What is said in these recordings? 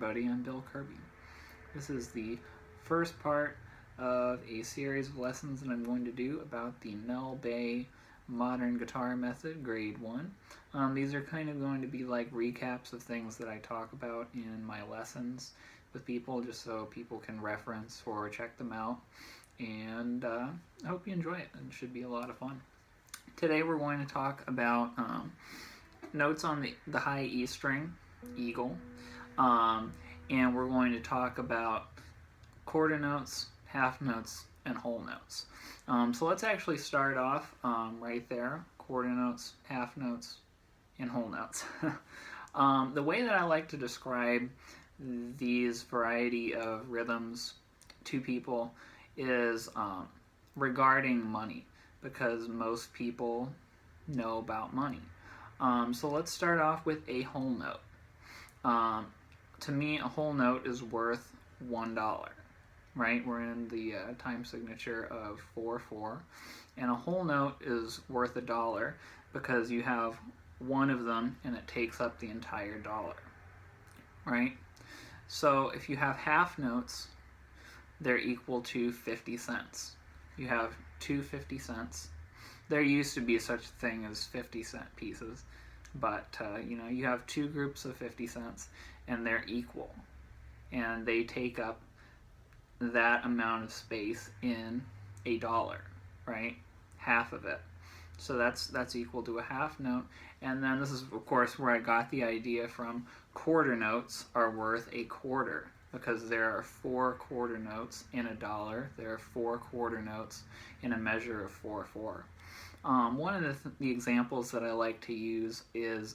everybody, I'm Bill Kirby. This is the first part of a series of lessons that I'm going to do about the Mel Bay Modern Guitar Method, Grade 1. These are kind of going to be like recaps of things that I talk about in my lessons with people, just so people can reference or check them out. And I hope you enjoy it. It should be a lot of fun. Today we're going to talk about notes on the high E string, Eagle, and we're going to talk about quarter notes, half notes, and whole notes. So let's actually start off right there, quarter notes, half notes, and whole notes. The way that I like to describe these variety of rhythms to people is regarding money, because most people know about money. So let's start off with a whole note. To me, a whole note is worth $1, right? We're in the time signature of 4/4, and a whole note is worth $1 because you have one of them and it takes up the entire dollar, right? So if you have half notes, they're equal to 50 cents. You have two 50 cents. There used to be such a thing as 50-cent pieces, but you have two groups of 50 cents and they're equal, and they take up that amount of space in a dollar, right? Half of it. So that's equal to a half note. And then this is, of course, where I got the idea from. Quarter notes are worth a quarter, because there are 4 quarter notes in a dollar. There are 4 quarter notes in a measure of 4/4. One of the examples that I like to use is,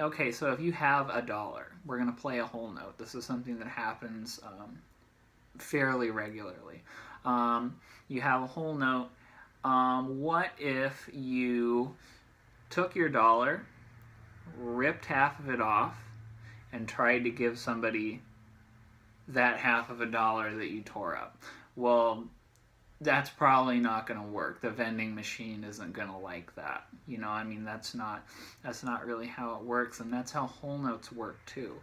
okay, so if you have $1, we're going to play a whole note. This is something that happens fairly regularly. You have a whole note. What if you took your dollar, ripped half of it off, and tried to give somebody that half of $1 that you tore up? Well, that's probably not going to work. The vending machine isn't going to like that. That's not really how it works, and that's how whole notes work too.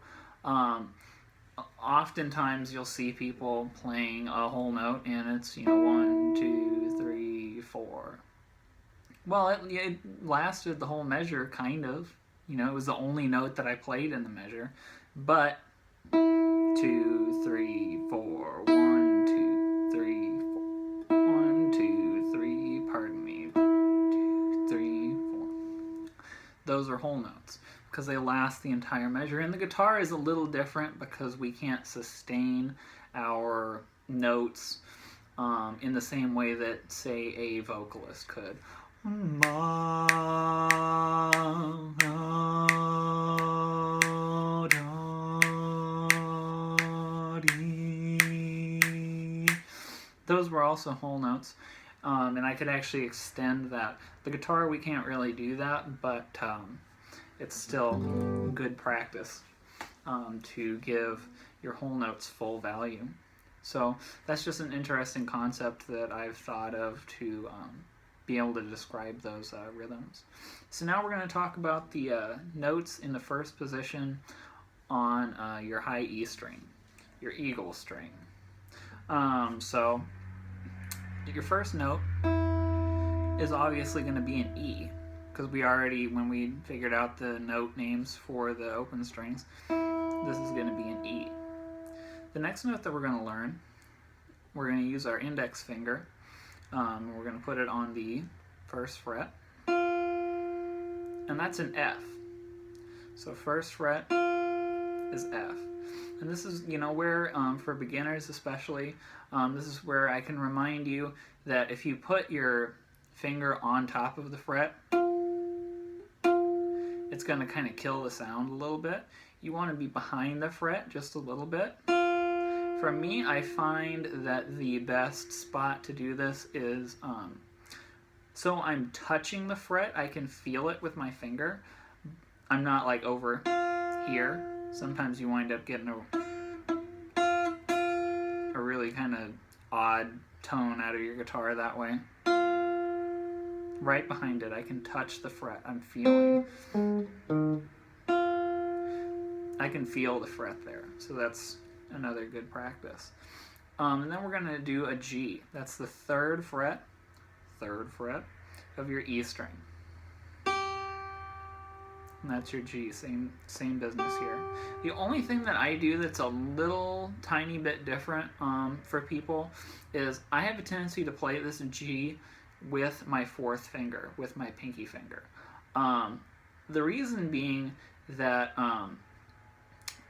Oftentimes you'll see people playing a whole note and it's 1, 2, 3, 4. Well, it lasted the whole measure, kind of. It was the only note that I played in the measure, but 2, 3, 4, 1, 2, 3, 4, 1, 2, 3, pardon me, 2, 3, 4. Those are whole notes because they last the entire measure. And the guitar is a little different because we can't sustain our notes in the same way that, say, a vocalist could. Those were also whole notes, and I could actually extend that. The guitar, we can't really do that, but it's still good practice to give your whole notes full value. So that's just an interesting concept that I've thought of to be able to describe those rhythms. So now we're going to talk about the notes in the first position on your high E string, your Eagle string. So your first note is obviously going to be an E, because when we figured out the note names for the open strings, this is going to be an E. The next note that we're going to learn, we're going to use our index finger. We're going to put it on the first fret, and that's an F. So first fret is F. And this is, where, for beginners especially, this is where I can remind you that if you put your finger on top of the fret, it's going to kind of kill the sound a little bit. You want to be behind the fret just a little bit. For me, I find that the best spot to do this is, so I'm touching the fret, I can feel it with my finger. I'm not like over here. Sometimes you wind up getting a really kind of odd tone out of your guitar that way. Right behind it, I can touch the fret. I'm feeling. I can feel the fret there. So that's another good practice. And then we're going to do a G. That's the third fret of your E string. And that's your G, same business here. The only thing that I do that's a little tiny bit different for people is I have a tendency to play this G with my fourth finger, with my pinky finger. The reason being that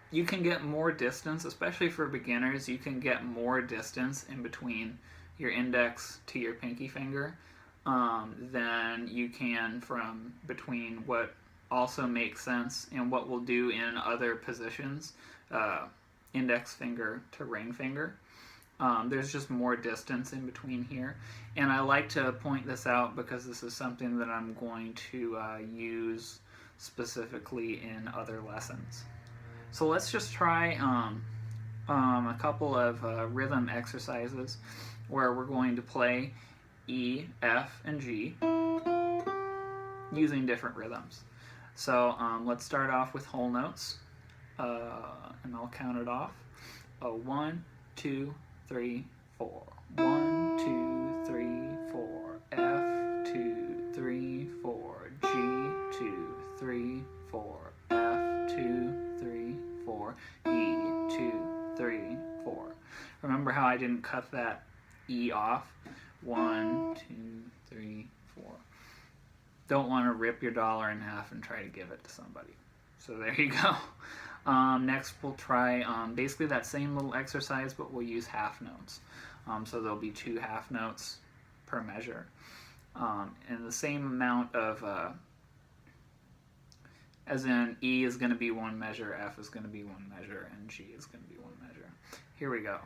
you can get more distance, especially for beginners, you can get more distance in between your index to your pinky finger than you can from between what also makes sense and what we'll do in other positions, index finger to ring finger. There's just more distance in between here, and I like to point this out because this is something that I'm going to use specifically in other lessons. So let's just try a couple of rhythm exercises where we're going to play E, F, and G using different rhythms. So let's start off with whole notes, and I'll count it off. 1, 2, 3, 4. 1, 2, 3, 4. F, 2, 3, 4. G, 2, 3, 4. F, 2, 3, 4. E, 2, 3, 4. Remember how I didn't cut that E off? 1, 2, 3, 4. Don't want to rip your dollar in half and try to give it to somebody. So there you go. Next we'll try basically that same little exercise, but we'll use half notes. So there'll be 2 half notes per measure. And the same amount of, as in E is going to be 1 measure, F is going to be 1 measure, and G is going to be 1 measure. Here we go.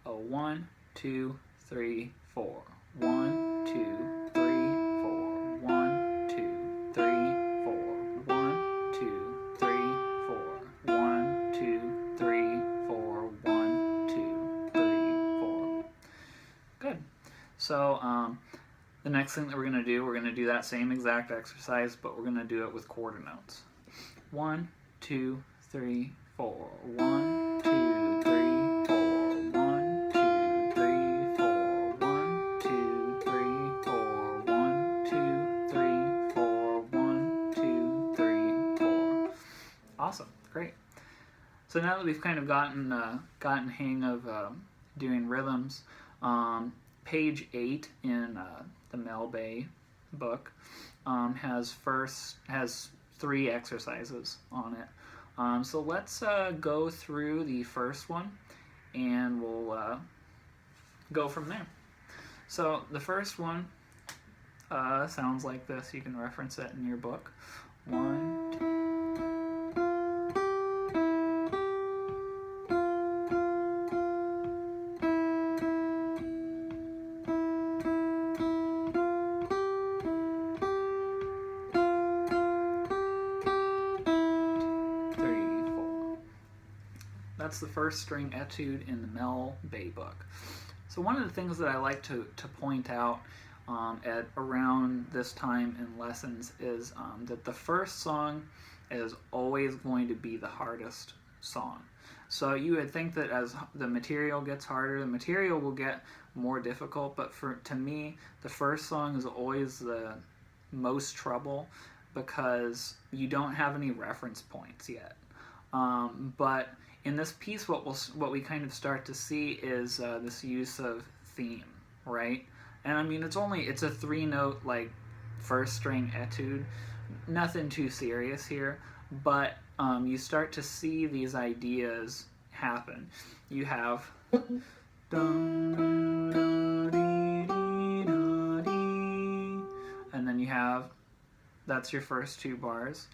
1, 2, 3, 4. 1, 2, 3, 4. 1, 2, 3, 4. 1, 2, 3, 4. 1, 2, 3, 4. 1, 2, 3, 4. Good. So the next thing that we're going to do that same exact exercise, but we're going to do it with quarter notes. 1, 2, 3, 4. 1, 2, 3, 4. 1, 2, 3, 4. 1, 2, 3, 4. 1, 2, 3, 4. 1, 2, 3, 4. Awesome, great. So now that we've kind of gotten hang of doing rhythms, page 8 in the Mel Bay book has 3 exercises on it. So let's go through the first one, and we'll go from there. So the first one sounds like this. You can reference it in your book. 1, 2. That's the first string etude in the Mel Bay book. So one of the things that I like to point out at around this time in lessons is that the first song is always going to be the hardest song. So you would think that as the material gets harder, the material will get more difficult, but to me, the first song is always the most trouble because you don't have any reference points yet. But in this piece, what we kind of start to see is this use of theme, right? And I mean, it's a 3-note like first string etude, nothing too serious here, but you start to see these ideas happen. You have and then you have, that's your first 2 bars.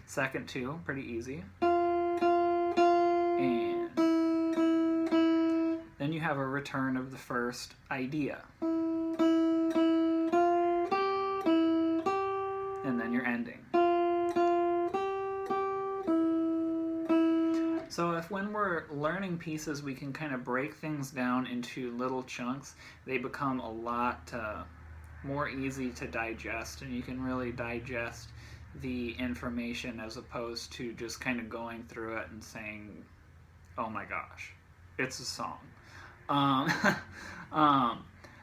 Second 2, pretty easy. And then you have a return of the first idea. And then your ending. So if when we're learning pieces we can kind of break things down into little chunks, they become a lot more easy to digest, and you can really digest the information as opposed to just kind of going through it and saying, oh my gosh, it's a song. Um,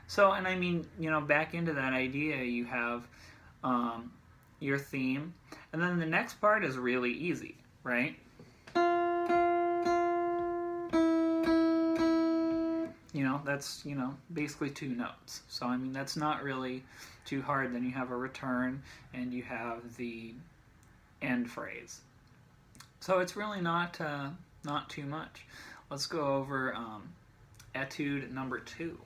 so, and I mean, back into that idea, you have your theme, and then the next part is really easy, right? That's, basically 2 notes. So, I mean, that's not really too hard. Then you have a return, and you have the end phrase. So it's really not too much. Let's go over Etude number 2.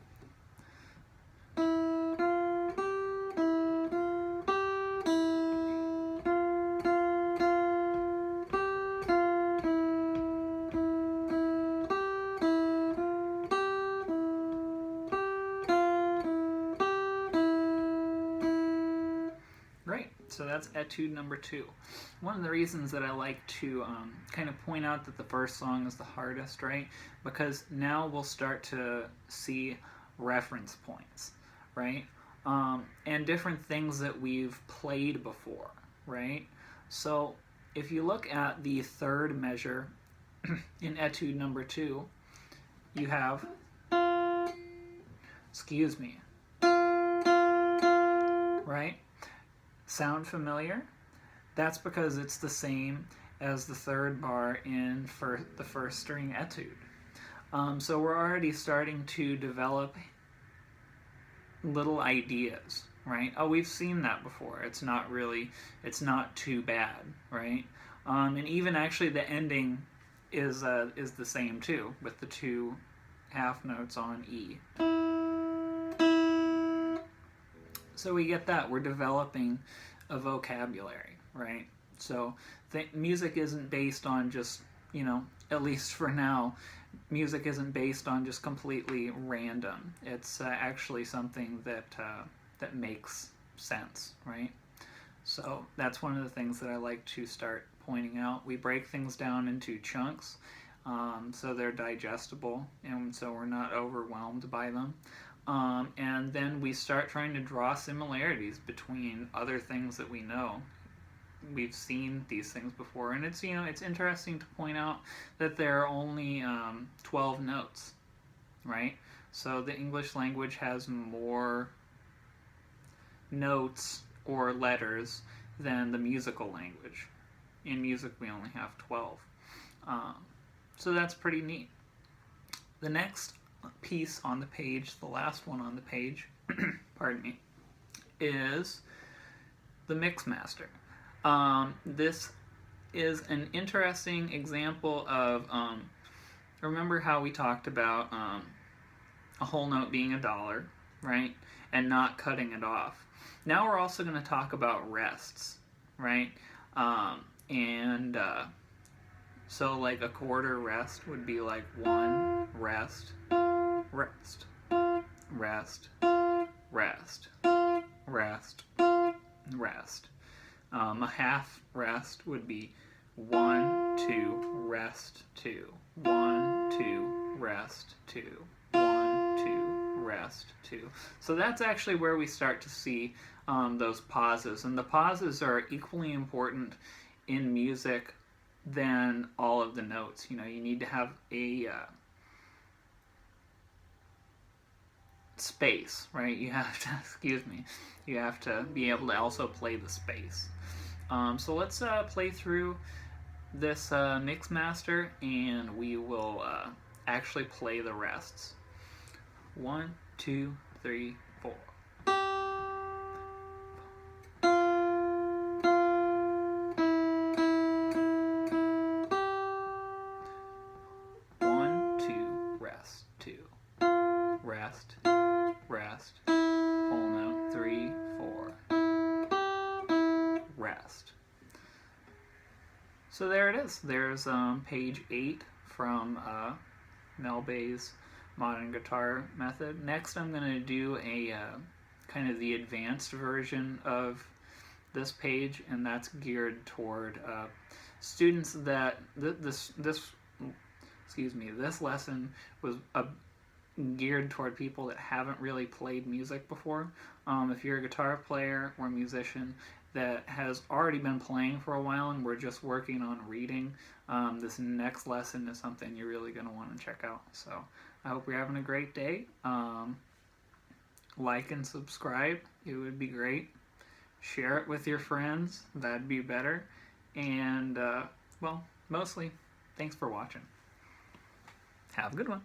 Great, so that's Etude number 2. One of the reasons that I like to kind of point out that the first song is the hardest, right? Because now we'll start to see reference points, right? And different things that we've played before, right? So if you look at the third measure in Etude number 2, you have, right? Sound familiar? That's because it's the same as the third bar in the first string etude. So we're already starting to develop little ideas, right? Oh, we've seen that before. It's not too bad, right? And even actually the ending is the same too, with the 2 half notes on E. So we get that. We're developing a vocabulary, right? So music isn't based on just, at least for now, music isn't based on just completely random. It's actually something that makes sense, right? So that's one of the things that I like to start pointing out. We break things down into chunks, so they're digestible, and so we're not overwhelmed by them. And then we start trying to draw similarities between other things that we know. We've seen these things before, and it's interesting to point out that there are only 12 notes, right? So the English language has more notes or letters than the musical language. In music, we only have 12. So that's pretty neat. The next piece on the page, the last one on the page, pardon me, is the Mixmaster. This is an interesting example of, remember how we talked about a whole note being $1, right? And not cutting it off. Now we're also going to talk about rests, right? So like a quarter rest would be like 1 rest, rest, rest, rest, rest, rest. A half rest would be 1, 2, rest, 2, 1, 2, rest, 2, 1, 2, rest, 2. So that's actually where we start to see those pauses, and the pauses are equally important in music than all of the notes. You need to have a space, right? You have to, you have to be able to also play the space. So let's play through this Mixmaster, and we will actually play the rests. 1, 2, 3, 4. 1, 2, rest, 2, rest, rest, whole note, 3, 4, rest. So there it is. There's page 8 from Mel Bay's Modern Guitar Method. Next I'm going to do a kind of the advanced version of this page, and that's geared toward students that this lesson was geared toward people that haven't really played music before. If you're a guitar player or musician, that has already been playing for a while and we're just working on reading, this next lesson is something you're really going to want to check out. So I hope you're having a great day. Like and subscribe. It would be great. Share it with your friends. That'd be better. And, well, mostly, thanks for watching. Have a good one.